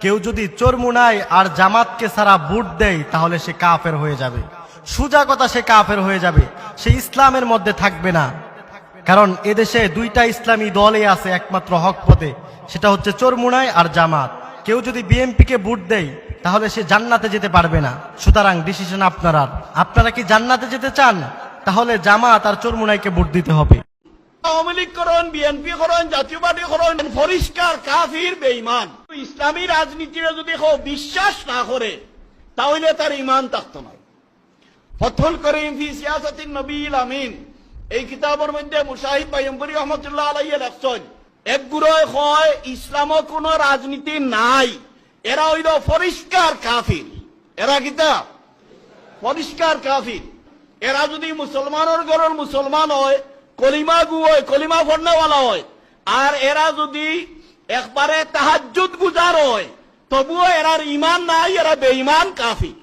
কেউ যদি চরমুনাই আর জামাতকে ছাড়া ভোট দেয় তাহলে সে কাফের হয়ে যাবে। সোজা কথা, সে কাফের হয়ে যাবে, সে ইসলামের মধ্যে থাকবে না। কারণ এদেশে দুইটা ইসলামী দলই আছে একমাত্র হক পথে, সেটা হচ্ছে চরমুনাই আর জামাত। কেউ যদি বিএনপিকে ভোট দেয় তাহলে সে জান্নাতে যেতে পারবে না। সুতরাং ডিসিশন আপনারা কি জান্নাতে যেতে চান? তাহলে জামাত আর চরমুনাইকে ভোট দিতে হবে। আওয়ামী লীগ করুন, বিএনপি করুন, জাতীয় পার্টি করুন, পরিষ্কার কাফির বেঈমান। ইসলামী রাজনীতির যদি কেউ বিশ্বাস না করে তাহলে তার ইমান থাকতো না। ফথুল করিম ফি সিয়াসাতিন নবীল আমিন এই কিতাবের মধ্যে মুশাহিদ পায়ম্বরী রহমতুল্লাহ আলাইহি লেখছেন, এক গুরুয় কয় ইসলামে কোনো রাজনীতি নাই, এরা হইল পরিষ্কার কাফির। এরা কিতা পরিষ্কার কাফির। এরা যদি মুসলমানের ঘরের মুসলমান হয়, কলিমা গু হয়, কলিমা পড়নেওয়ালা হয়, আর এরা যদি একবারে তাহাজ্জুদ গুজার হয়, তবুও এরার ইমান নাই, এরা বেঈমান কাফির।